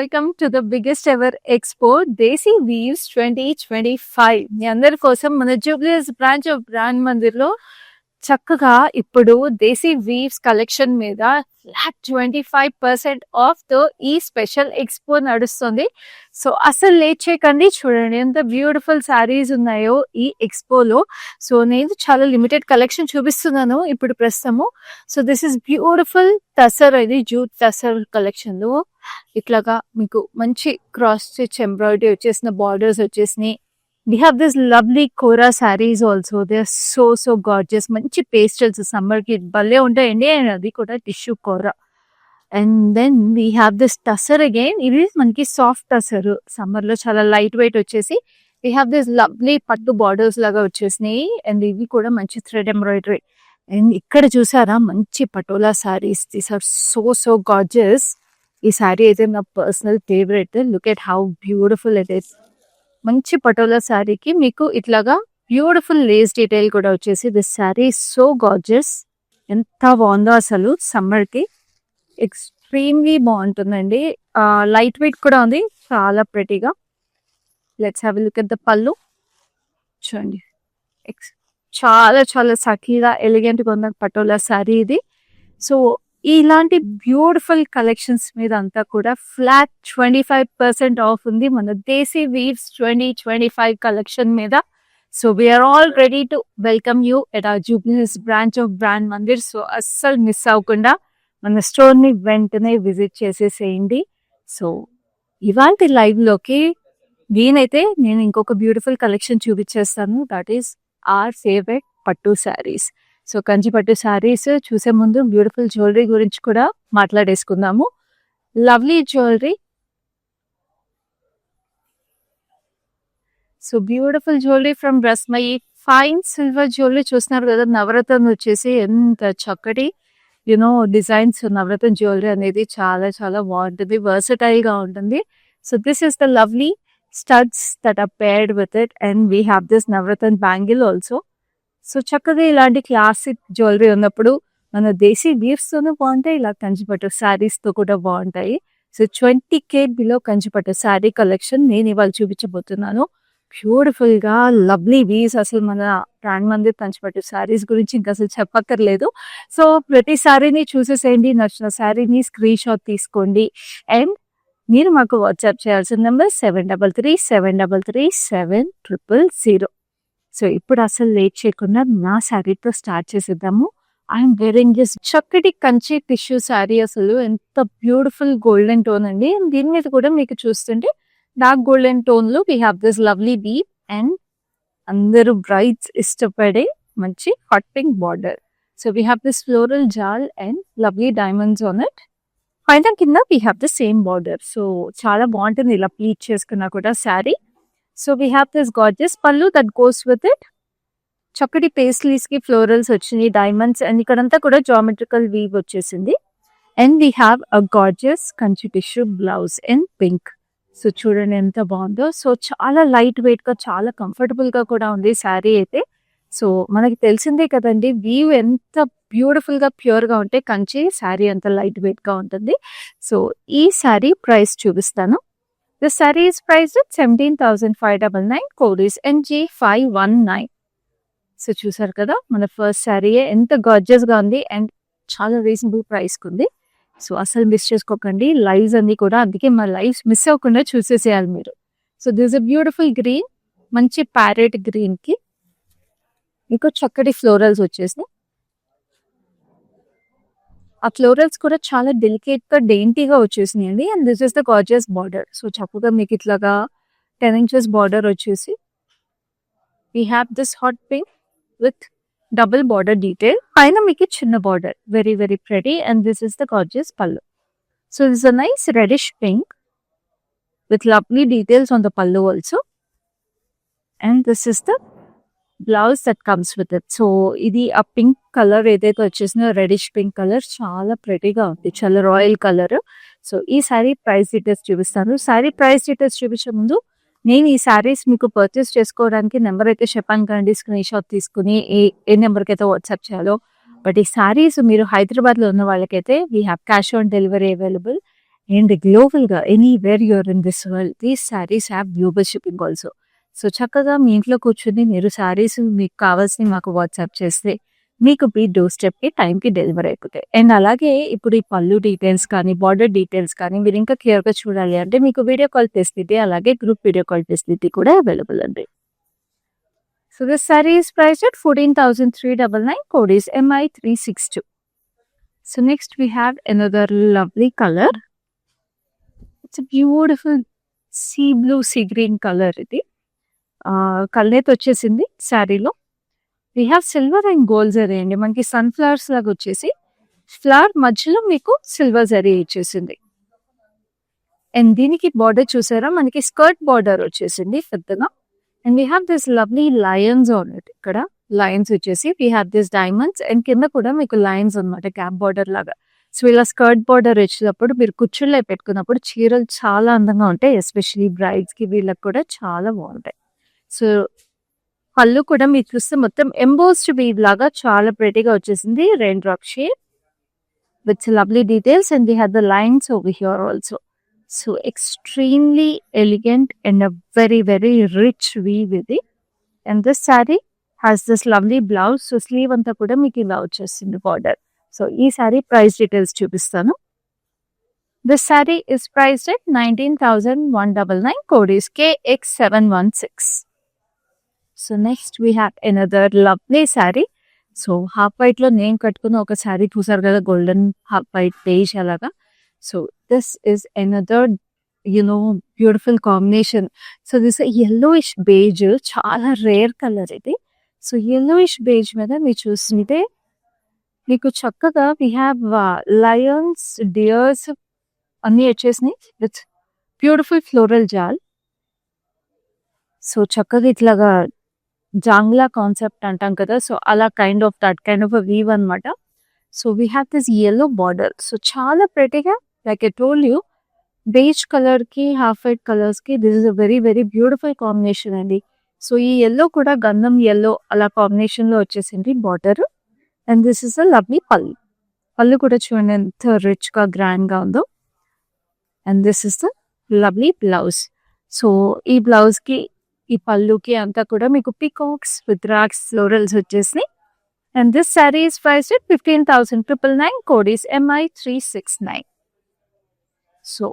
Welcome to the biggest ever expo Desi weaves 2025. మీ అందరి కోసం మన Jubilee Hills branch of Brand Mandir లో చక్కగా ఇప్పుడు దేశీ వీవ్స్ కలెక్షన్ మీద ఫ్లాట్ 25% ఆఫ్ తో ఈ స్పెషల్ ఎక్స్పో నడుస్తుంది. సో అసలు లేట్ చేయకండి, చూడండి ఎంత బ్యూటిఫుల్ శారీస్ ఉన్నాయో ఈ ఎక్స్పోలో. సో నేను చాలా లిమిటెడ్ కలెక్షన్ చూపిస్తున్నాను ఇప్పుడు ప్రస్తుతము. So this is beautiful tussar, ఇది జూట్ టసర్ కలెక్షన్ లో ఇట్లాగా మీకు మంచి క్రాస్ స్టిచ్ ఎంబ్రాయిడరీ వచ్చేసిన బార్డర్స్ వచ్చేసినాయి. We have this lovely Kora sarees also. They are so gorgeous. మంచి పేస్టల్స్ సమ్మర్ కి భలే ఉంటాయండి. అండ్ అది కూడా tissue kora. And then we have this tussar again. ఇది మనకి సాఫ్ట్ టసర్, సమ్మర్ లో చాలా లైట్ వెయిట్ వచ్చేసి we have this lovely pattu borders లాగా వచ్చేసినాయి. అండ్ ఇవి కూడా మంచి థ్రెడ్ ఎంబ్రాయిడరీ. అండ్ ఇక్కడ చూసారా మంచి patola saris. These are so gorgeous. ఈ సారీ అయితే నా personal favourite. Look at how beautiful it is. మంచి పటోలా శారీకి మీకు ఇట్లాగా బ్యూటిఫుల్ లేస్ డీటెయిల్ కూడా వచ్చేసి దిస్ శారీ సో గార్జియస్. ఎంత బాగుందో అసలు, సమ్మర్ కి ఎక్స్ట్రీమ్లీ బాగుంటుందండి. లైట్ వెయిట్ కూడా ఉంది, చాలా ప్రెటీగా. Let's have a look at the pallu. చూడండి చాలా సఖీగా ఎలిగెంట్ గా ఉన్న పటోలా శారీ ఇది. సో ఇలాంటి బ్యూటిఫుల్ కలెక్షన్స్ మీద అంతా కూడా ఫ్లాట్ 25% ఆఫ్ ఉంది మన దేశీ వీవ్స్ 2025 కలెక్షన్ మీద. So we are all ready to welcome you at our Jubilee Hills branch of Brand Mandir. So అస్సలు మిస్ అవ్వకుండా మన స్టోర్ ని వెంటనే విజిట్ చేసేసేయండి. సో ఇవాళ లైవ్ లోకి వీనైతే నేను ఇంకొక బ్యూటిఫుల్ కలెక్షన్ చూపించేస్తాను. దట్ ఈస్ ఆర్ ఫేవరెట్ పట్టు శారీస్. సో కంచి పట్టు శారీస్ చూసే ముందు బ్యూటిఫుల్ జ్యువెలరీ గురించి కూడా మాట్లాడేసుకుందాము. Lovely jewellery. So beautiful jewellery from Rasmayi. Fine silver jewellery చూస్తున్నారు కదా. నవరత్న వచ్చేసి ఎంత చక్కటి డిజైన్స్. నవరత్న జ్యువెలరీ అనేది చాలా బాగుంటుంది, వర్సటైల్ గా ఉంటుంది. So this is the lovely studs that are paired with it. And we have this navaratna bangle also. So చక్కగా ఇలాంటి క్లాసిక్ జ్యువెలరీ ఉన్నప్పుడు మన దేశీ వీవ్స్ తోనూ బాగుంటాయి, ఇలా కంచిపట్టు శారీస్ తో కూడా బాగుంటాయి. So 20K below Kanchipattu sari collection నేను ఇవాళ చూపించబోతున్నాను. బ్యూటిఫుల్ గా లవ్లీ వీవ్స్. అసలు మన బ్రాండ్ మందిర్ కంచిపట్టు శారీస్ గురించి ఇంకా అసలు చెప్పక్కర్లేదు. సో ప్రతి శారీని చూసేసేయండి, నచ్చిన శారీని స్క్రీన్ షాట్ తీసుకోండి. అండ్ మీరు మాకు వాట్సాప్ చేయాల్సిన నెంబర్ 7333730000. సో ఇప్పుడు అసలు లేట్ చేయకుండా నా శారీతో స్టార్ట్ చేసేద్దాము. ఐఎమ్ వేరింగ్ దిస్ చక్కటి కంచి టిష్యూ శారీ. అసలు ఎంత బ్యూటిఫుల్ గోల్డెన్ టోన్ అండి. దీని మీద కూడా మీకు చూస్తుంటే డార్క్ గోల్డెన్ టోన్ లో we have this lovely deep and అందరూ బ్రైట్స్ ఇష్టపడే మంచి hot pink border. So we have this floral jaal and lovely diamonds on it. పైన కింద we have the same border. So చాలా బాగుంటుంది ఇలా ప్లీట్ చేసుకున్నా కూడా sari. So we have this gorgeous pallu that goes with it. చక్కటి పేస్లీస్ కి ఫ్లోరల్స్ వచ్చినాయి, డైమండ్స్. అండ్ ఇక్కడంతా కూడా జామెట్రికల్ వీవ్ వచ్చేసింది. And we have a gorgeous Kanchi tissue blouse in pink. So చూడండి ఎంత బాగుందో. సో చాలా లైట్ వెయిట్ గా, చాలా కంఫర్టబుల్ గా కూడా ఉంది శారీ అయితే. సో మనకి తెలిసిందే కదండి, వీవ్ ఎంత బ్యూటిఫుల్ గా ప్యూర్ గా ఉంటే కంచి శారీ అంత లైట్ వెయిట్ గా ఉంటుంది. సో ఈ శారీ ప్రైస్ చూపిస్తాను. The saree is priced at 17,599. Code is NG519. So చూసారు కదా, మన ఫస్ట్ శారీ ఎంత గార్జియస్ గా ఉంది అండ్ చాలా రీజనబుల్ ప్రైస్ కుంది. సో అసలు మిస్ చేసుకోకండి లైవ్స్ అన్ని కూడా. అందుకే మా లైవ్స్ మిస్ అవ్వకుండా చూసేసేయాలి మీరు. So this a beautiful green, మంచి ప్యారెట్ గ్రీన్ కి ఇంకో చక్కటి ఫ్లోరల్స్ వచ్చేసి. ఆ ఫ్లోరల్స్ కూడా చాలా డెలికేట్ గా డెయింటీగా వచ్చేసినాయండి. And this is the gorgeous border. So చక్కగా మీకు ఇట్లాగా 10 inches బార్డర్ వచ్చేసి we have this hot pink with double border detail. పైన మీకు చిన్న border, very pretty. And this is the gorgeous pallu. So this uh nice reddish pink with lovely details on the pallu also. And this is the blouse that comes with it. So ఇది ఆ pink colour ఏదైతే వచ్చేసిందో, reddish pink colour, చాలా ప్రెటీగా ఉంది, చాలా royal colour. So ఈ sari price details చూపిస్తాను. Sari price details చూపించే ముందు నేను ఈ శారీస్ మీకు పర్చేస్ చేసుకోవడానికి నెంబర్ అయితే చెప్పాను కదండి, స్క్రీన్ షాట్ తీసుకుని ఏ నెంబర్కి అయితే వాట్సాప్ చేయాలో. బట్ ఈ శారీస్ మీరు హైదరాబాద్ లో ఉన్న వాళ్ళకైతే we have cash on delivery available. And గ్లోబల్గా anywhere you're in this world these saris have global shipping also. So చక్కగా మీ ఇంట్లో కూర్చొని మీరు శారీస్ మీకు కావాల్సినవి మాకు వాట్సాప్ చేస్తే మీకు మీ డోర్ స్టెప్కి టైంకి డెలివరీ అయిపోతాయి. అండ్ అలాగే ఇప్పుడు ఈ పళ్ళు డీటెయిల్స్ కానీ బార్డర్ డీటెయిల్స్ కానీ మీరు ఇంకా క్లియర్గా చూడాలి అంటే మీకు వీడియో కాల్ ఫెసిలిటీ అలాగే గ్రూప్ వీడియో కాల్ ఫెసిలిటీ కూడా అవైలబుల్ అండి. So this sorry is priced at 14,399. Code is MI362. So next we have another lovely color. It's a beautiful sea blue, sea green color ఇది. కల్నేత్ వచ్చేసింది శారీలో. We have silver and gold zari అండి. మనకి sunflowers లాగా వచ్చేసి flower మధ్యలో మీకు silver zari ఇచ్చేసింది. అండ్ దీనికి బార్డర్ చూసారా మనకి స్కర్ట్ బార్డర్ వచ్చేసింది పెద్దగా. And we have this lovely Lions on it. ఇక్కడ లయన్స్ వచ్చేసి we have this diamonds and కింద కూడా మీకు లయన్స్ అనమాట క్యాప్ బార్డర్ లాగా. సో ఇలా స్కర్ట్ బార్డర్ వచ్చినప్పుడు మీరు కుచ్చుల్లో పెట్టుకున్నప్పుడు చీరలు చాలా అందంగా ఉంటాయి. ఎస్పెషలీ బ్రైడ్స్కి వీళ్ళకి కూడా చాలా బాగుంటాయి. సో పళ్ళు కూడా మీరు చూస్తే మొత్తం ఎంబోస్డ్ బీడ్ లాగా చాలా ప్రెటీగా వచ్చేసింది. Rain drop shape with lovely details and we have the lines over here also. So extremely elegant and uh very very rich weave ఇది. And this sari has this lovely blouse. So sleeve అంతా కూడా మీకు ఇలా వచ్చేసింది border. So ఈ sari price details చూపిస్తాను. This sari is priced at 19,199. Code is KX716. So next we have another lovely sari. So half వైట్లో నేను కట్టుకున్న ఒక శారీ చూసారు కదా, గోల్డెన్ హాఫ్ వైట్ బేజ్ అలాగా. So this is another beautiful combination. So this yellowish beige, చాలా rare colour ఇది. So yellowish beige మీద మీరు చూస్తుంటే మీకు చక్కగా వీ హ్యావ్ లయన్స్, డియర్స్ అన్నీ వచ్చేసినాయి with beautiful floral jaal. So చక్కగా ఇట్లాగా జాంగ్లా కాన్సెప్ట్ అంటాం కదా, సో అలా దట్ కైండ్ ఆఫ్ వీవ్ అనమాట. So we have this yellow border. So చాలా ప్రెటీగా like I told you beige కలర్కి హాఫ్ వైట్ కలర్స్కి this is a very very beautiful combination అండి. సో ఈ ఎల్లో కూడా గంధం ఎల్లో అలా కాంబినేషన్లో వచ్చేసింది border. And this is a lovely pallu. Pallu కూడా చూడండి ఎంత రిచ్గా గ్రాండ్గా ఉందో. And this is the lovely blouse. So ఈ బ్లౌజ్కి ఈ పళ్ళుకి అంతా కూడా మీకు పీకాక్స్ విత్ రాక్స్ ఫ్లోరల్స్ వచ్చేసి. And this sari is priced at 15,999. Code is MI369. So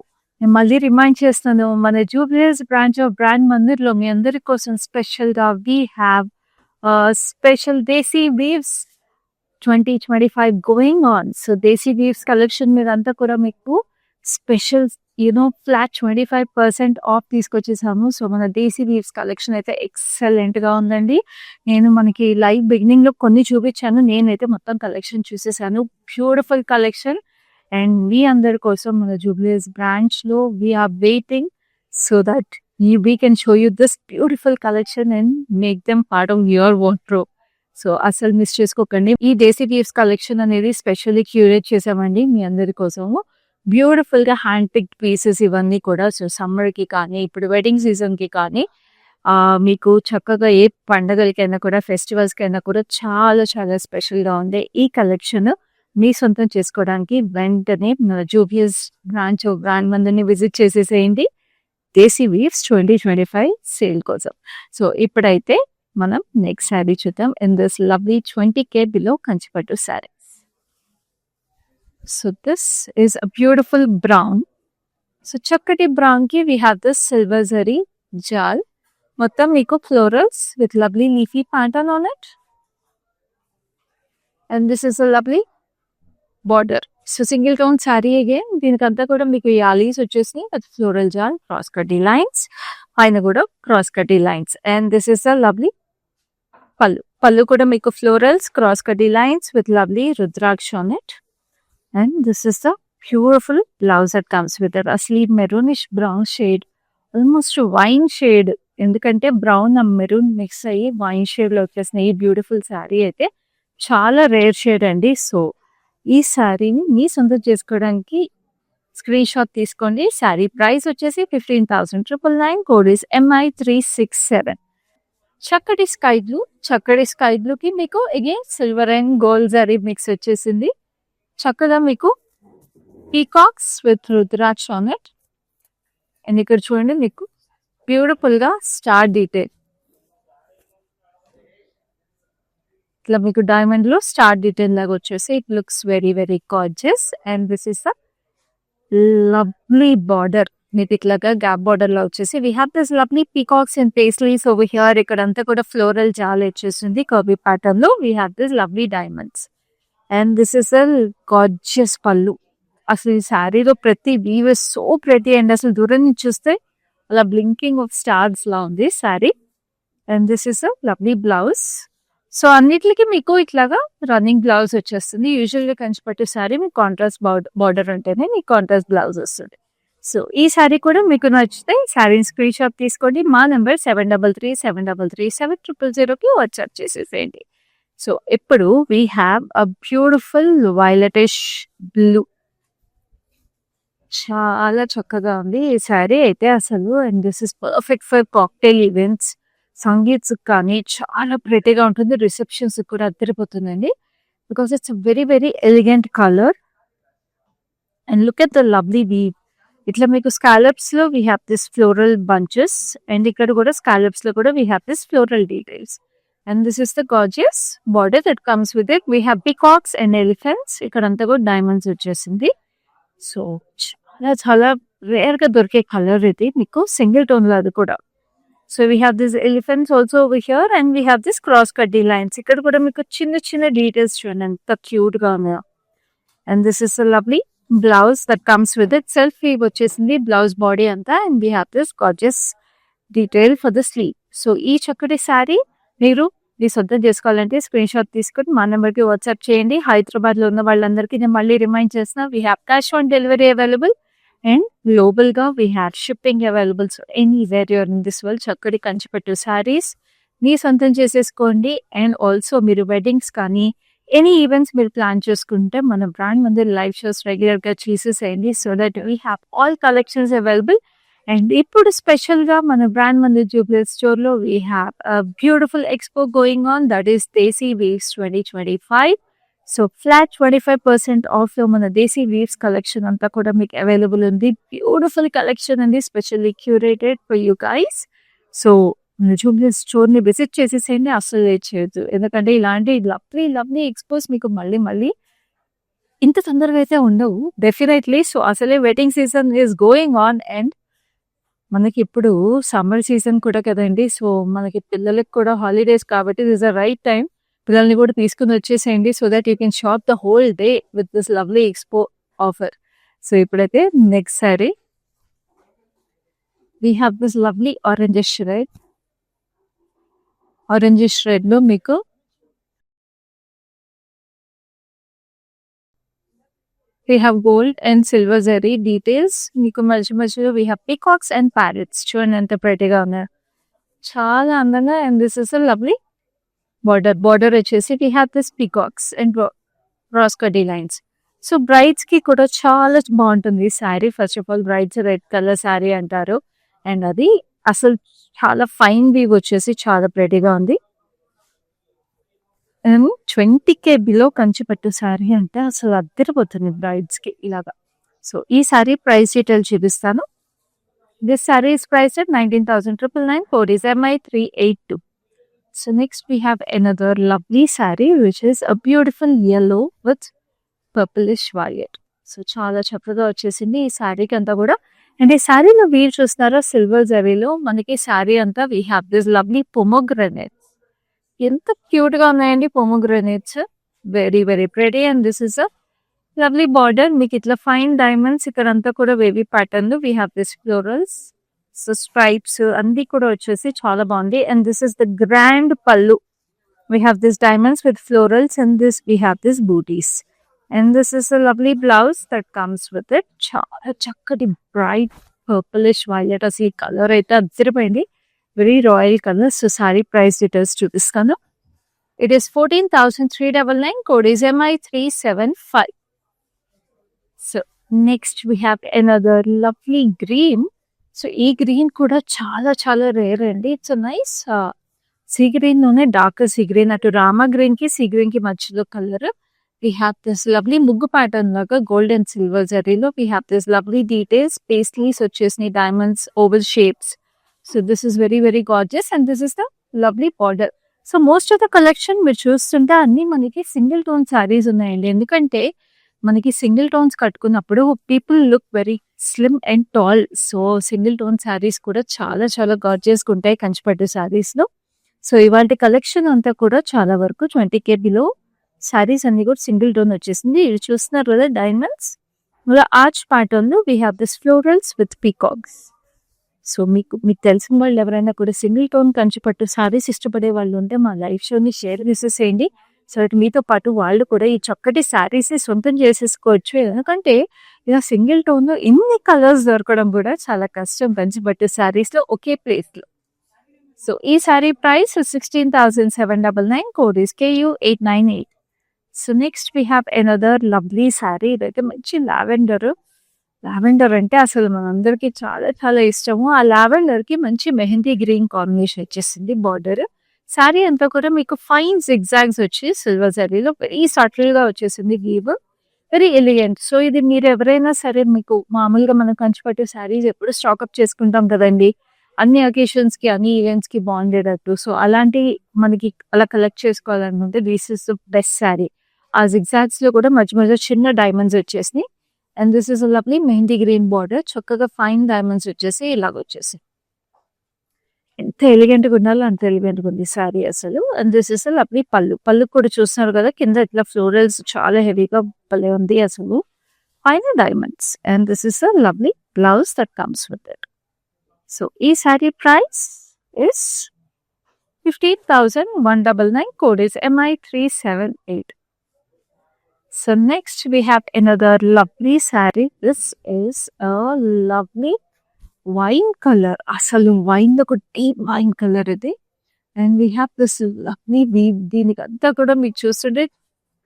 నేను మళ్ళీ రిమైండ్ చేస్తాను, మన జూబ్లీహిల్స్ బ్రాంచ్ ఆఫ్ బ్రాండ్ మందిర్లో మీ అందరి కోసం స్పెషల్గా we have special Desi weaves 2025 going on. So Desi weaves collection మీద అంతా కూడా మీకు స్పెషల్ ఫ్లాట్ 25% ఆఫ్ తీసుకొచ్చేసాము. సో మన దేశీ వీవ్స్ కలెక్షన్ అయితే ఎక్సలెంట్గా ఉందండి. నేను మనకి లైవ్ బిగినింగ్లో కొన్ని చూపించాను, నేనైతే మొత్తం కలెక్షన్ చూసేసాను. Beautiful collection. అండ్ మీ అందరి కోసం మన జూబ్లీహిల్స్ బ్రాంచ్లో we are waiting so that we can show you this beautiful collection and make them part of your wardrobe. So అసలు మిస్ చేసుకోకండి. ఈ దేశీ వీవ్స్ కలెక్షన్ అనేది స్పెషల్లీ క్యూరేట్ చేసామండి మీ అందరి కోసము. బ్యూటిఫుల్గా హ్యాండ్ పిక్డ్ పీసెస్ ఇవన్నీ కూడా. సో సమ్మర్కి కానీ ఇప్పుడు వెడ్డింగ్ సీజన్కి కానీ మీకు చక్కగా ఏ పండగలకైనా కూడా ఫెస్టివల్స్కైనా కూడా చాలా చాలా స్పెషల్గా ఉంది. ఈ కలెక్షన్ మీ సొంతం చేసుకోవడానికి వెంటనే జూబ్లీహిల్స్ బ్రాంచ్ బ్రాండ్ మందిని విజిట్ చేసేసేయండి దేశీ వీవ్స్ 2025 సేల్ కోసం. సో ఇప్పుడైతే మనం నెక్స్ట్ శారీ చూద్దాం. In this lovely 20K below Kanchipattu sari. So this is a beautiful brown. So చక్కటి బ్రౌన్కి we have this silver zari jaal. మొత్తం మీకు florals with lovely leafy pattern on it. And this is a lovely border. So single count sari again. దీనికంతా కూడా మీకు యాలీస్ వచ్చేసి with floral జాల్, క్రాస్ కటీ లైన్స్, పైన కూడా క్రాస్ కటీ lines. And this is a lovely pallu. Pallu కూడా మీకు ఫ్లోరల్స్, క్రాస్ కటీ lines with lovely rudraksha on it. And this is the beautiful blouse that comes with it. Asli maroonish brown shade, almost wine shade. ఎందుకంటే brown maroon mix అయ్యి wine షేడ్లో వచ్చేసిన ఈ beautiful sari అయితే చాలా రేర్ షేడ్ అండి. So ఈ శారీని మీ సొంతం చేసుకోవడానికి స్క్రీన్ షాట్ తీసుకోండి. శారీ ప్రైస్ వచ్చేసి 15,999. Code is MI367. చక్కటి స్కై బ్లూకి మీకు again silver and gold zari mix వచ్చేసింది. చక్కగా మీకు peacocks with rudraksha on it. And ఇక్కడ చూడండి మీకు బ్యూటిఫుల్ గా స్టార్ డీటెయిల్, ఇట్లా మీకు డైమండ్ లో స్టార్ డీటెయిల్ లాగా వచ్చేసి it looks very very gorgeous. And this is a lovely border, మీకు ఇట్లాగా గ్యాప్ బార్డర్ లో వచ్చేసి we have this lovely peacocks and paisleys over here. ఇక్కడ అంతా కూడా ఫ్లోరల్ జాల్ వచ్చేసింది కర్వీ ప్యాటర్న్ లో. We have this lovely diamonds and this is a gorgeous pallu. అసలు ఈ శారీలో ప్రతి weave is so pretty and అసలు దూరం నుంచి చూస్తే అలా బ్లింకింగ్ ఆఫ్ స్టార్స్ లా ఉంది sari. And this is a lovely blouse. So అన్నిటికి మీకు ఇట్లాగా రన్నింగ్ బ్లౌజ్ వచ్చేస్తుంది. యూజువల్ గా కంచిపట్టు శారీ మీకు కాంట్రాస్ట్ బార్డర్ ఉంటేనే మీకు కాంట్రాస్ట్ బ్లౌజ్ వస్తుంది. సో ఈ శారీ కూడా మీకు నచ్చితే శారీని స్క్రీన్ షాట్ తీసుకోండి. మా నెంబర్ 7337337000కి వాట్సాప్ చేసేసేయండి. సో ఇప్పుడు we have a beautiful violetish blue, చాలా చక్కగా ఉంది ఈ శారీ అయితే అసలు. And this is perfect for cocktail events, sangeets కానీ చాలా ప్రెటీగా ఉంటుంది. రిసెప్షన్స్ కూడా అద్దరిపోతుందండి because it's very very elegant colour. And look at the lovely weave. ఇట్లా మీకు స్కాలప్స్ లో we have this floral bunches and ఇక్కడ కూడా స్కాలప్స్ లో కూడా we have this floral details. And this is the gorgeous border that comes with it. We have peacocks and elephants, ఇక్కడ అంతా కూడా డైమండ్స్ వచ్చేసింది. సో చాలా చాలా రేర్ గా దొరికే కలర్ ఇది, మీకు సింగిల్ టోన్ లో అది కూడా. So we have this elephants also over here and we have this cross కడ్డీ లైన్స్. ఇక్కడ కూడా మీకు చిన్న చిన్న డీటెయిల్స్ చూడండి ఎంత క్యూట్ గా ఉన్నాయో. And this is a lovely blouse that comes with it. Self weave వచ్చేసింది బ్లౌజ్ బాడీ అంతా and we have this gorgeous detail for the sleeve. So ఈ చక్కటి శారీ మీరు మీ సొంతం చేసుకోవాలంటే స్క్రీన్ షాట్ తీసుకొని మా నెంబర్కి వాట్సాప్ చేయండి. హైదరాబాద్ లో ఉన్న వాళ్ళందరికీ నేను మళ్ళీ రిమైండ్ చేసిన we have cash on delivery available and global గా we have shipping available. So anywhere you're in this world చక్కటి కంచిపట్టు శారీస్ మీ సొంతం చేసేసుకోండి. అండ్ ఆల్సో మీరు వెడ్డింగ్స్ కానీ ఎనీ ఈవెంట్స్ మీరు ప్లాన్ చేసుకుంటే మన brand Mandir live shows regular గా చూసేసేయండి. So that we have all collections available. And ఇప్పుడు స్పెషల్ గా మన బ్రాండ్ మందిర్ జూబ్లీ స్టోర్ లో we have beautiful expo going on, that is Desi weaves 2025. So flat 25% off లో మన దేశీ వీవ్స్ కలెక్షన్ అంతా కూడా మీకు అవైలబుల్ ఉంది. బ్యూటిఫుల్ కలెక్షన్ అండి, specially curated for you guys. So మన జూబ్లీ స్టోర్ ని విజిట్ చేసేసేయండి, అస్సలు లేట్ చేయొద్దు. ఎందుకంటే ఇలాంటి లవ్లీ లవ్లీ ఎక్స్పోస్ మీకు మళ్ళీ మళ్ళీ ఇంత తొందరగా అయితే ఉండవు డెఫినెట్లీ. సో అసలే wedding season is going on and మనకి ఇప్పుడు సమ్మర్ సీజన్ కూడా కదండి. సో మనకి పిల్లలకి కూడా హాలిడేస్ కాబట్టి దిస్ అ రైట్ టైం. పిల్లల్ని కూడా తీసుకుని వచ్చేసేయండి so that you can shop the whole day with this lovely expo offer. So ఇప్పుడైతే next sari we have this lovely orangish red. Orangish red లో మీకు we have gold and silver zari details. మీకు మధ్య మధ్యలో we have peacocks and parrots. చూడండి ఎంత ప్రెటీగా ఉన్నారు, చాలా అందంగా. And this is a lovely border వచ్చేసి we have this peacocks and cross cutty lines. So brides కి కూడా చాలా బాగుంటుంది ఈ sari. First of all brides red colour sari అంటారు అండ్ అది అసలు చాలా ఫైన్ వీవ్ వచ్చేసి చాలా ప్రెటీగా ఉంది. 20K బిలో కంచిపట్టు శారీ అంటే అసలు అద్దరిపోతుంది బ్రైడ్స్ కి ఇలాగా. సో ఈ శారీ ప్రైస్ డీటెయిల్ చూపిస్తాను. This sari is priced at 19,999. Code is MI382. So next we have another lovely sari which is a beautiful yellow with purplish violet. So చాలా చక్కగా వచ్చేసింది ఈ శారీకి అంతా కూడా. అండ్ ఈ శారీలో వీవ్ చూస్తున్నారా సిల్వర్ జరీలో మనకి శారీ అంతా we have this lovely pomegranate. ఎంత క్యూట్ గా ఉన్నాయండి pomegranates, very very pretty. And this is a lovely border, మీకు ఇట్లా ఫైన్ డైమండ్స్ ఇక్కడ అంతా కూడా wavy pattern. We have this florals, so stripes అన్ని కూడా వచ్చేసి చాలా బాగుంది. And this is the grand pallu. We have this diamonds with florals and this we have this buttis. And this is a lovely blouse that comes with it. చాలా చక్కటి bright purplish violet, అసలు ఈ colour అయితే అద్దరిపోయింది, very royal colour. So sari price details చూపిస్తాను. It is 14,399. Code is MI375. So next we have another lovely green. So ఈ green కూడా చాలా చాలా రేర్ అండి. ఇట్స్ నైస్ సీ గ్రీన్ లోనే డార్క్ సీ గ్రీన్, అటు రామా గ్రీన్ కి సీ గ్రీన్ కి మధ్యలో colour. we have this lovely muggu pattern laga gold and silver zarilo. We have this lovely details, paisleys వచ్చేసి diamonds, oval shapes. So this is very very gorgeous and this is the lovely border. So most of the collection మీరు చూస్తుంటే అన్ని మనకి single tone saris ఉన్నాయండి. ఎందుకంటే మనకి single tones కట్టుకున్నప్పుడు people look very slim and tall. So single tone saris కూడా చాలా చాలా గార్జియస్గా ఉంటాయి కంచిపట్టు శారీస్లో. సో ఇవాళ కలెక్షన్ అంతా కూడా చాలా వరకు 20K బిలో శారీస్ అన్ని కూడా సింగిల్ టోన్ వచ్చేసింది. ఇది చూస్తున్నారు కదా డైమండ్స్, ఆర్చ్ ప్యాటర్న్లో we have this florals with peacocks. So మీకు తెలిసిన వాళ్ళు ఎవరైనా కూడా సింగిల్ టోన్ కంచిపట్టు శారీస్ ఇష్టపడే వాళ్ళు ఉంటే మా లైవ్ షోని షేర్ చేసేసేయండి. సో మీతో పాటు వాళ్ళు కూడా ఈ చక్కటి శారీస్ సొంతం చేసేసుకోవచ్చు. ఎందుకంటే ఇలా సింగిల్ టోన్లో ఇన్ని కలర్స్ దొరకడం కూడా చాలా కష్టం కంచిపట్టు శారీస్లో ఒకే ప్లేస్లో. సో ఈ sari price 16,799, code is KU898. So next we have another lovely sari. ఇదైతే మంచి లావెండర్ అంటే అసలు మనందరికీ చాలా చాలా ఇష్టము. ఆ లావెండర్కి మంచి మెహందీ గ్రీన్ కాంబినేషన్ వచ్చేసింది బార్డర్. శారీ అంతా కూడా మీకు ఫైన్ జిగ్జాగ్స్ వచ్చి సిల్వర్ జరీలో వెరీ సటిల్గా వచ్చేసింది వీవ్, వెరీ ఎలిగెంట్. సో ఇది మీరు ఎవరైనా సరే, మీకు మామూలుగా మనం కంచిపట్టు శారీస్ ఎప్పుడు స్టాకప్ చేసుకుంటాం కదండి, అన్ని అకేషన్స్కి అన్ని ఈవెంట్స్కి బాగుండేటట్టు. సో అలాంటి మనకి అలా కలెక్ట్ చేసుకోవాలనుకుంటే this is the best sari. ఆ జిగ్జాగ్స్లో కూడా మధ్య మధ్య చిన్న డైమండ్స్ వచ్చేసినాయి. And this is a lovely mehndi green border. చక్కగా ఫైన్ డైమండ్స్ వచ్చేసి ఇలాగ వచ్చేసి ఎంత ఎలిగెంట్గా ఉండాలో అంత ఎలిగెంట్గా ఉంది శారీ అసలు. And this is a lovely పళ్ళు కూడా చూస్తున్నారు కదా, కింద ఇట్లా ఫ్లోరల్స్ చాలా హెవీగా భలే ఉంది అసలు, పైన diamonds. And this is a lovely blouse that comes with it. So ఈ sari price is 15,199, code is MI378. So next we have another lovely saree. This is a lovely wine color. Asalu wine lo deep wine color idi. And we have this lovely weave. Deeniki anta kuda meeku chustunte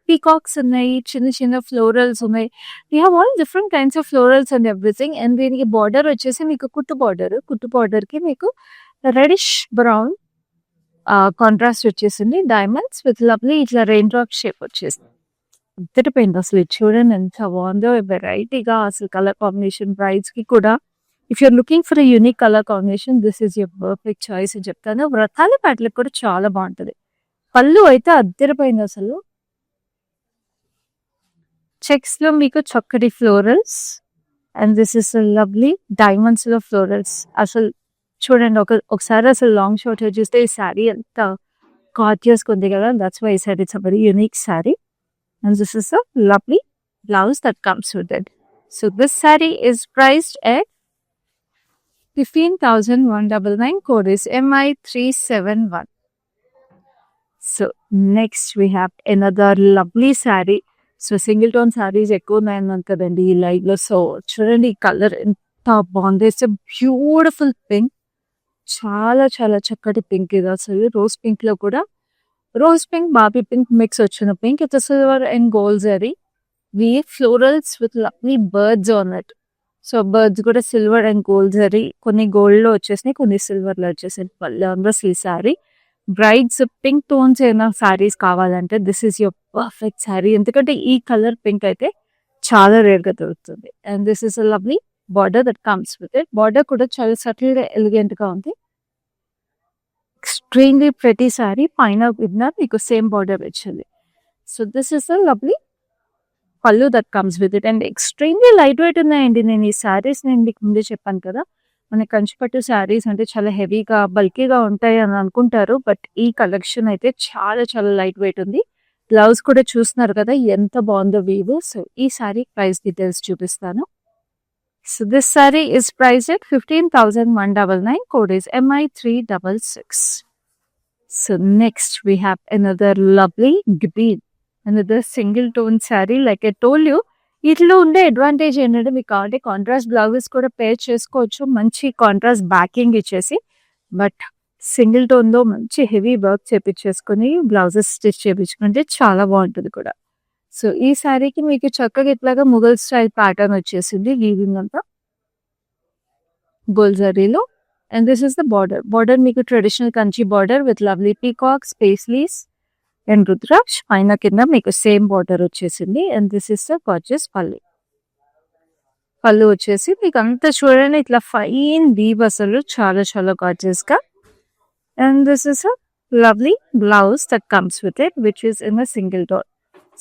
peacocks unnayi, chinna florals unnayi. We have all different kinds of florals and everything. And deeniki border vachesi meeku kuttu border ki meeku reddish brown contrast vachesindi. Diamonds with lovely itla raindrop shape vachesindi. అద్దరిపోయింది అసలు. ఇది చూడండి ఎంత బాగుందో, వెరైటీగా అసలు colour combination. బ్రైడ్స్కి కూడా if you're looking for unique colour combination this is your perfect choice అని చెప్తాను. వ్రతాల ప్యాట్లకు కూడా చాలా బాగుంటుంది. పళ్ళు అయితే అద్దరిపోయింది అసలు. చెక్స్లో మీకు చక్కటి florals and this is lovely డైమండ్స్లో ఫ్లోరల్స్. అసలు చూడండి ఒకసారి అసలు లాంగ్ షార్ట్ చూస్తే ఈ శారీ ఎంత గార్జియస్గా ఉంది కదా. దట్స్ వై ఈ sari it's a very unique sari. And this is a lovely blouse that comes with it. So this saree is priced at 15,199, code is MI371. So next we have another lovely saree. So single tone sarees ఎక్కువ ఉన్నాయన్నాను కదండి ఈ live లో. So చూడండి ఈ colour ఎంత బాగుంది. It's beautiful pink, చాలా చాలా చక్కటి పింక్ ఇది అసలు. రోజ్ పింక్ లో కూడా rose pink, baby pink mix వచ్చిన pink. It's silver and gold zari weave florals with lovely birds on it. So birds కూడా సిల్వర్ అండ్ గోల్డ్ జరీ, కొన్ని గోల్డ్ లో వచ్చేసినాయి, కొన్ని సిల్వర్ లో వచ్చేసాయి. ఈ శారీ బ్రైడ్స్ పింక్ టోన్స్ ఏమైనా శారీస్ కావాలంటే this is your perfect sari. ఎందుకంటే ఈ కలర్ పింక్ అయితే చాలా రేర్ గా దొరుకుతుంది. And this is a lovely border that comes with it. Border కూడా చాలా సటిల్ గా ఎలిగెంట్ గా ఉంది. Extremely pretty sari. పైన విన్న మీకు సేమ్ బార్డర్ వచ్చింది. So this is a lovely pallu that comes with it. And extremely light weight ఉన్నాయండి. నేను ఈ శారీస్ నేను మీకు ముందే చెప్పాను కదా, మన కంచిపట్టు శారీస్ అంటే చాలా హెవీగా బల్కీగా ఉంటాయి అని అనుకుంటారు. బట్ ఈ కలెక్షన్ అయితే చాలా చాలా లైట్ వెయిట్ ఉంది. బ్లౌజ్ కూడా చూస్తున్నారు కదా ఎంత బాగుందో వీవ్. సో ఈ శారీ ప్రైస్ డీటెయిల్స్ చూపిస్తాను. So this saree is priced at 15,199, code is MI366. So next we have another lovely green, another single tone saree. Like I told you, ఇట్లా ఉండే అడ్వాంటేజ్ ఏంటంటే మీకు కావాలంటే కాంట్రాస్ట్ బ్లౌజెస్ కూడా పేర్ చేసుకోవచ్చు, మంచి కాంట్రాస్ట్ బ్యాకింగ్ ఇచ్చేసి. బట్ సింగిల్ టోన్లో మంచి హెవీ వర్క్ చేపించేసుకొని బ్లౌజెస్ స్టిచ్ చేయించుకుంటే చాలా బాగుంటుంది కూడా. సో ఈ శారీకి మీకు చక్కగా ఇట్లాగా ముఘల్ స్టైల్ ప్యాటర్న్ వచ్చేసింది, వీవింగ్ అంతా గోల్డ్ జరీలో. And this is the border. Border మీకు traditional Kanchi border with lovely peacocks, paisleys and rudraksha పైన కింద మీకు సేమ్ బార్డర్ వచ్చేసింది. And this is the gorgeous pallu. Pallu వచ్చేసి మీకు అంతా చూడండి ఇట్లా ఫైన్ వీవ్ అసలు చాలా చాలా గార్జియస్ గా. And this is a lovely blouse that comes with it which is in a single door.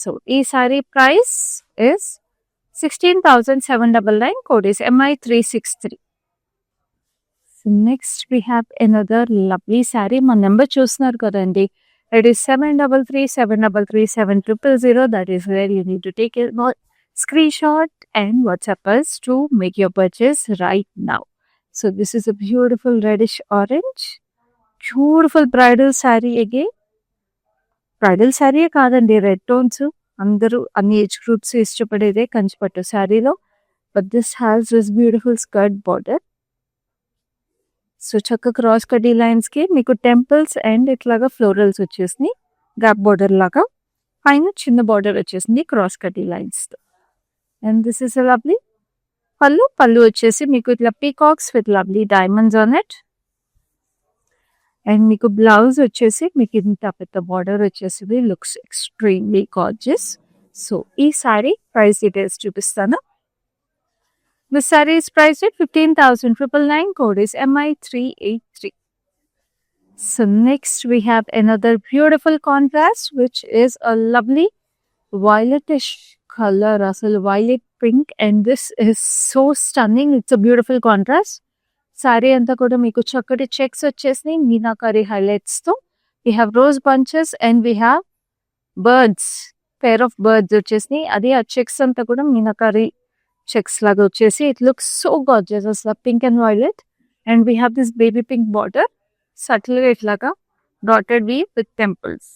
So ఈ sari price is 16,799. Code is MI363. So next we have another lovely saree. My number చూస్తున్నారు కదండి. It is 733-733-7000. That is where you need to take a screenshot and WhatsApp us to make your purchase right now. So this is a beautiful reddish orange. Beautiful bridal saree again. Bridal saree కాదండి, red tones. అందరూ అన్ని age groups ఇష్టపడేదే కంచిపట్టు శారీలో. But this has this beautiful skirt border. So చక్క cross కటీ lines కి మీకు temples and ఇట్లాగా florals వచ్చేసినాయి గ్యాప్ బార్డర్ లాగా. పైన చిన్న బార్డర్ వచ్చేసింది క్రాస్ కటీ లైన్స్ తో. And this is lovely pallu. Pallu వచ్చేసి మీకు ఇట్లా peacocks with lovely diamonds on it. And మీకు బ్లౌజ్ వచ్చేసి మీకు ఇంత పెద్ద బార్డర్ వచ్చేసి లుక్స్ ఎక్స్ట్రీమ్లీ గార్జియస్. సో ఈ సారీ ప్రైస్ డీటెయిల్స్ చూపిస్తాను. This sorry is priced at 15,999. Code is MI383. So next we have another beautiful contrast which is a lovely violetish color, అసలు violet pink, and this is so stunning. It's a beautiful contrast. Sorry అంతా కూడా మీకు చక్కటి checks వచ్చేసినాయి meenakari highlights తో. We have rose bunches and we have birds, pair of birds వచ్చేసినాయి. అది ఆ చెక్స్ అంతా కూడా మీనాకారి చెక్స్ లాగా వచ్చేసి ఇట్ లుక్స్ సో గార్జియస్ అసలు pink and violet. And we have this baby pink border subtle గా ఇట్లాగా dotted we with temples.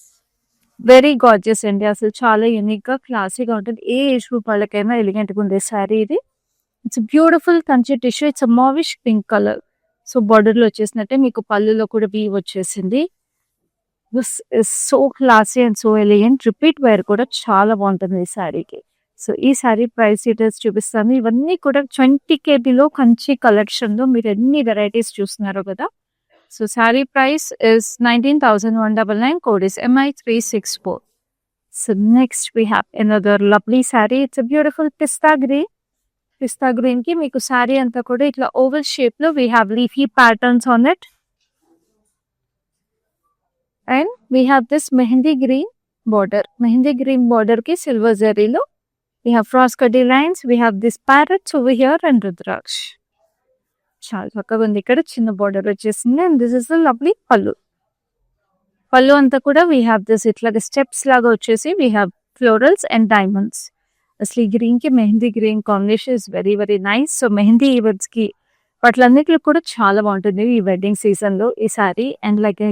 Very gorgeous అండి, అసలు చాలా యూనిక్ గా క్లాసీగా ఉంటుంది. ఏ ఏజ్ గ్రూప్ వాళ్ళకైనా ఎలిగెంట్ గా ఉండే శారీ ఇది. It's beautiful Kanchi tissue. It's mauvish pink colour. So border లో వచ్చేసినట్టే మీకు పళ్ళులో కూడా వీవ్ వచ్చేసింది. This is so classy and so elegant. Repeat wear కూడా చాలా బాగుంటుంది ఈ శారీకి. సో ఈ శారీ ప్రైస్ డీటెయిల్స్ చూపిస్తాను. ఇవన్నీ కూడా 20K బిలో కంచి కలెక్షన్ లో మీరు ఎన్ని వెరైటీస్ చూస్తున్నారు కదా. So sari price is 19,199. Code is MI364. So next we have another lovely saree. It's a beautiful pista green. Pista green కి మీకు శారీ అంతా కూడా ఇట్లా ఓవల్ షేప్ లో we have leafy patterns on it. And we have this mehndi green border. Mehndi green border కి silver జరీలో we have cross కటీ lines. We have this parrots over here and rudraksha. చాలా చక్కగా ఉంది. ఇక్కడ చిన్న బార్డర్ వచ్చేసింది. And this is the lovely pallu. Pallu అంతా కూడా వీ హ్యావ్ దిస్ ఇట్లాగా స్టెప్స్ లాగా వచ్చేసి we have florals and diamonds. అసలు ఈ గ్రీన్ కి mehndi green combination is very very nice. So mehndi events కి వాటిలన్నిటిలో కూడా చాలా బాగుంటుంది ఈ వెడ్డింగ్ సీజన్ లో ఈ sari. And like I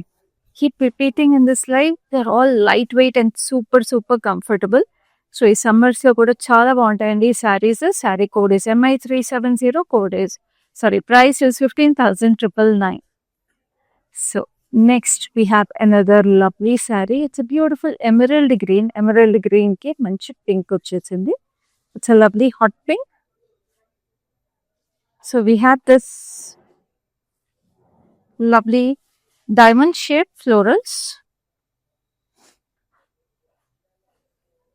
keep repeating in this life, they are all light weight and super super comfortable. So ఈ సమ్మర్స్ లో కూడా చాలా బాగుంటాయండి ఈ saris. Sari code is MI370. Code is price is 15,999. So next we have another lovely saree. It's a beautiful emerald green. Emerald green ki manchi pink vachesindi. It's a lovely hot pink. So we have this lovely diamond shaped florals.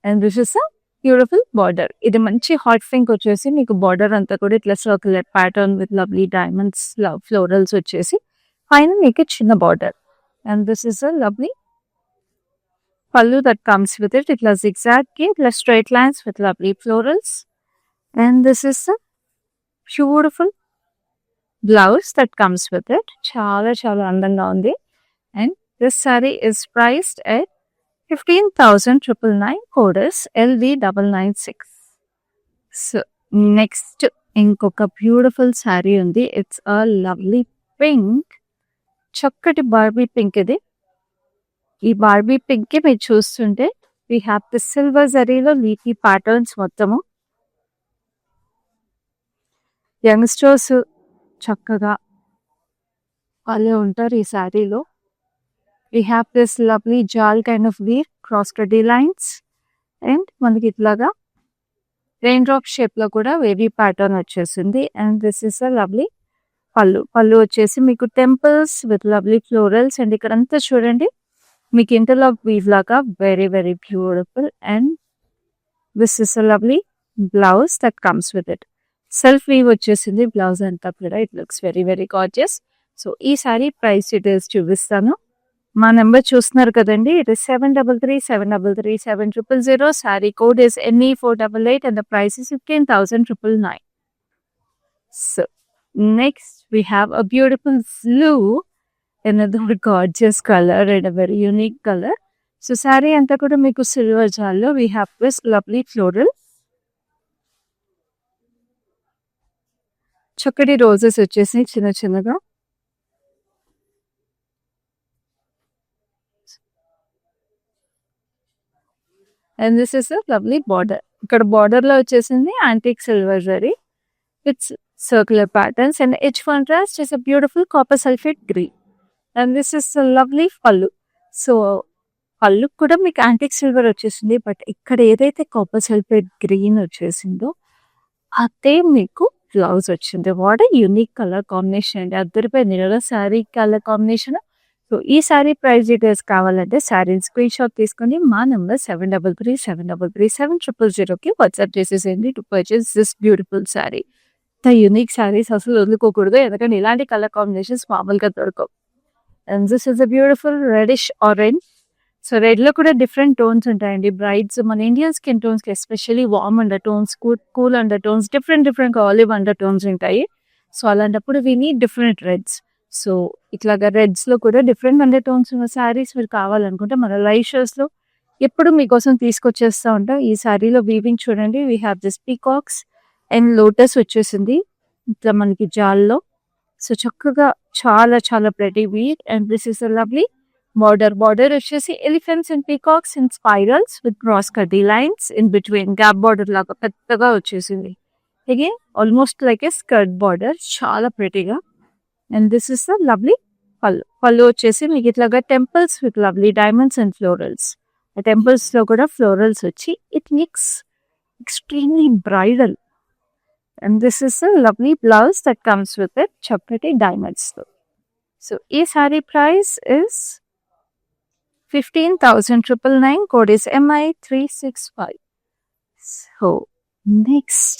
And this is a beautiful border. ఇది మంచి hot pink వచ్చేసి మీకు border అంతా కూడా ఇట్లా circular pattern with lovely diamonds florals వచ్చేసి పైన మీకు చిన్న border. And this is a lovely పల్లు దట్ కమ్స్ విత్ ఇట్. ఇట్లా జిగ్జాగ్ కి ఇట్లా straight lines with lovely florals. And this is a beautiful blouse that comes with it. చాలా చాలా అందంగా ఉంది. And this sorry is priced at 15,999. Code is LV996. So next ఇంకొక beautiful sari ఉంది. It's a lovely pink, చక్కటి Barbie pink. ఇది ఈ Barbie pink కి మీరు చూస్తుంటే వీ హ్యావ్ ది సిల్వర్ జరీలో లీఫీ ప్యాటర్న్స్ మొత్తము. యంగ్స్టర్స్ చక్కగా వాళ్ళే ఉంటారు ఈ శారీలో. We have this lovely jal kind of weave, cross cutty lines, and మనకి ఇట్లాగా రెయిన్ డ్రాప్ షేప్ లో కూడా వేవీ ప్యాటర్న్ వచ్చేసింది. And this is a lovely pallu. Pallu వచ్చేసి మీకు temples with lovely florals. And ఇక్కడ అంతా చూడండి మీకు ఇంటర్లాక్ వీవ్ లాగా very very beautiful. And this is a lovely blouse that comes with it. Self weave వచ్చేసింది బ్లౌజ్ అంతా కూడా. It looks very very gorgeous. So ఈ సారీ ప్రైస్ డీటెయిల్స్ చూపిస్తాను. మా నెంబర్ చూస్తున్నారు కదండి. It is 7337337000. Sari code is NE488 and the price is 15,999. So next we have a beautiful blue, another gorgeous color and a very unique color. So saree anta kuda meeku silver jallo. We have this lovely floral. చక్కటి roses వచ్చేసి చిన్న చిన్నగా. And this is a lovely border. ఇక్కడ border లో వచ్చేసింది antique silver zari. It's circular patterns and edge contrast is a beautiful copper sulfate green. And this is a lovely pallu. So పళ్ళు కూడా మీకు యాంటిక్ సిల్వర్ వచ్చేసింది. బట్ ఇక్కడ ఏదైతే copper sulphate green వచ్చేసిందో అదే మీకు బ్లౌజ్ వచ్చింది. What a unique colour combination అండి. అద్దరిపోయింది కదా శారీ కలర్ కాంబినేషన్. సో ఈ శారీ ప్రైస్ డీటెయిల్స్ కావాలంటే శారీని స్క్రీన్ షాట్ తీసుకొని మా నెంబర్ 7337337000కి వాట్సాప్ చేసేసేయండి to purchase this beautiful sari. The unique saris అసలు వదులుకోకూడదు, ఎందుకంటే ఇలాంటి కలర్ కాంబినేషన్స్ మామూలుగా దొరకవు. And this is a beautiful reddish orange. So red లో కూడా డిఫరెంట్ టోన్స్ ఉంటాయండి. బ్రైట్స్ మన ఇండియన్ స్కిన్ టోన్స్ కి especially warm under tones, cool under tones, different olive under tones ఉంటాయి. సో అలాంటప్పుడు we need different reds. So ఇట్లాగా reds లో కూడా డిఫరెంట్ అండర్ టోన్స్ ఉన్న శారీస్ మీరు కావాలనుకుంటే మన లైవ్ షోస్ లో ఎప్పుడు మీకోసం తీసుకొచ్చేస్తా ఉంటాం. ఈ శారీలో వీవింగ్ చూడండి. We have this peacocks and lotus వచ్చేసింది ఇట్లా మనకి జాల్లో. సో చక్కగా చాలా చాలా pretty weave. And this is a lovely border వచ్చేసి elephants and peacocks and spirals with cross కటీ lines in between. Gap border లాగా పెద్దగా వచ్చేసింది. Again almost like a skirt border, చాలా ప్రెటీగా. And this is the lovely pallu వచ్చేసి మీకు ఇట్లాగా temples with lovely diamonds and florals. ఆ టెంపుల్స్ లో కూడా ఫ్లోరల్స్ వచ్చి it makes extremely bridal. And this is a lovely blouse that comes with it చక్కటి డైమండ్స్ తో. సో ఈ sari price is 15,999. Code is MI365. So next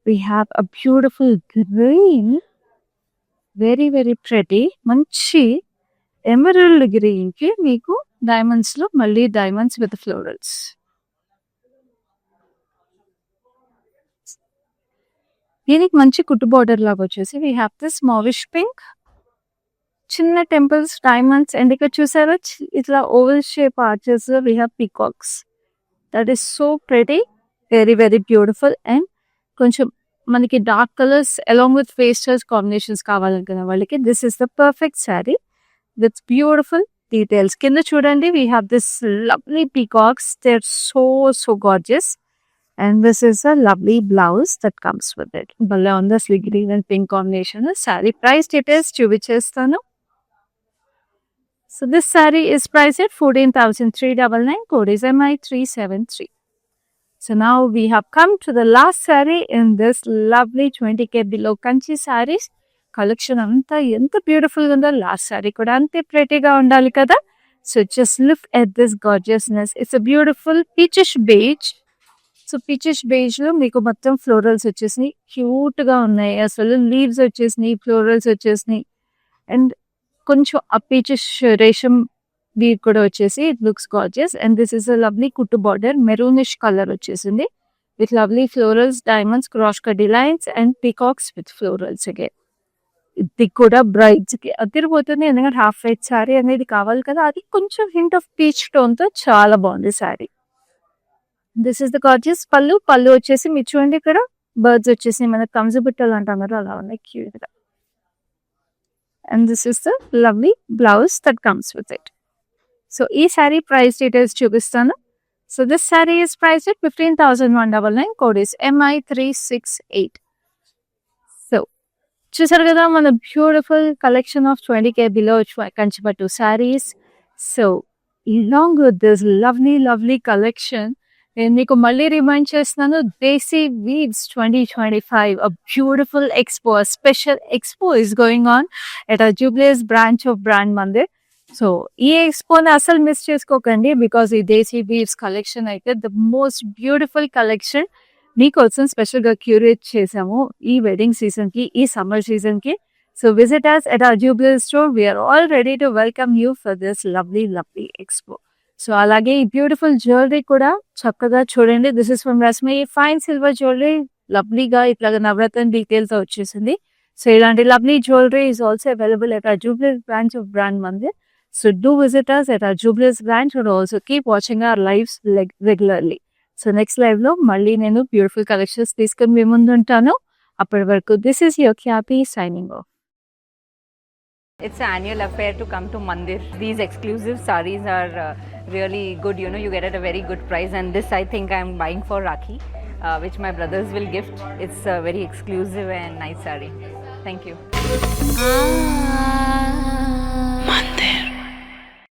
we have a beautiful green, very very pretty మంచి emerald green కి మీకు diamonds లో మళ్ళీ diamonds with florals. దీనికి మంచి కుట్టు బార్డర్ లాగా వచ్చేసి we have this mauvish pink, చిన్న టెంపుల్స్, డైమండ్స్. అండ్ ఇక్కడ చూసారా ఇట్లా oval shape arches. We have peacocks. That is so pretty, very very beautiful. And కొంచెం మనకి dark colours along with pastels combinations కావాలనుకున్న వాళ్ళకి this is the perfect sari with beautiful details. కింద చూడండి we have this lovely peacocks. They are so gorgeous. And this is a lovely blouse that comes with it. Balla on the green and pink combination. Saree price details chuvichestanu. So this saree is priced at 14,399. Code is MI373. So now we have come to the last saree in this lovely 20k below Kanchi sarees collection. Anta enta beautiful undo. Last saree kuda ante pretty ga undali kada. So just look at this gorgeousness. It's a beautiful peachish beige. So peaches beige లో మీకు మొత్తం florals వచ్చేసినాయి, cute గా ఉన్నాయి. అసలు leaves వచ్చేసినాయి, florals వచ్చేసినాయి. And కొంచెం ఆ పీచెస్ రేషం వీవ్ కూడా వచ్చేసి it looks gorgeous. And this is a lovely కుట్టు బార్డర్, మెరూనిష్ కలర్ వచ్చేసింది with lovely florals, diamonds, cross కటీ lines and peacocks with florals. Again ఇది కూడా బ్రైడ్స్ కి అదిరిపోతుంది, ఎందుకంటే హాఫ్ వైట్ శారీ అనేది కావాలి కదా. అది కొంచెం హింట్ ఆఫ్ పీచ్ టోన్ తో చాలా బాగుంది sari. This is the gorgeous పళ్ళు వచ్చేసి మీరు చూడండి ఇక్కడ బర్డ్స్ వచ్చేసి మనకు కంజు బుట్టలు అంటాం కదా, అలా ఉన్నాయి క్యూట్ గా. And this is the lovely blouse that comes with it. So ఈ శారీ ప్రైస్ డీటెయిల్స్ చూపిస్తాను. So this sari is price at 15,199. Code is MI368. So చూసారు కదా మన beautiful collection of 20k below Kanchipattu saris. So along with this lovely collection, నేను మీకు మళ్ళీ remind చేస్తున్నాను, దేశీ weaves 2025, a beautiful expo, a special expo is going on at our Jubilees branch of Brand Mandir. So ఈ ఎక్స్పోని అసలు miss చేసుకోకండి, because ఈ Desi weaves collection అయితే the most beautiful collection మీకోసం స్పెషల్ గా క్యూరేట్ చేసాము ఈ వెడ్డింగ్ సీజన్ కి, ఈ సమ్మర్ సీజన్ కి. So visit us at our Jubilee store. We are all ready to welcome you for this lovely expo. So అలాగే ఈ బ్యూటిఫుల్ జ్యువెలరీ కూడా చక్కగా చూడండి. This is from Rashmi fine silver jewellery, లవ్లీగా ఇట్లాగా నవరత్న డీటెయిల్స్ తో వచ్చేసింది. సో ఇలాంటి lovely jewellery is also available at our Jubilee branch of Brand Mandir. So do visit us at our Jubilee branch and also keep watching our lives regularly. So next live లో మళ్ళీ నేను beautiful collections తీసుకుని మీ ముందు ఉంటాను. అప్పటి వరకు this is your ఖ్యాపి signing off. It's an annual affair to come to Mandir. These exclusive sarees are really good. You know, you get at a very good price. And this, I think, I'm buying for Rakhi, which my brothers will gift. It's a very exclusive and nice saree. Thank you.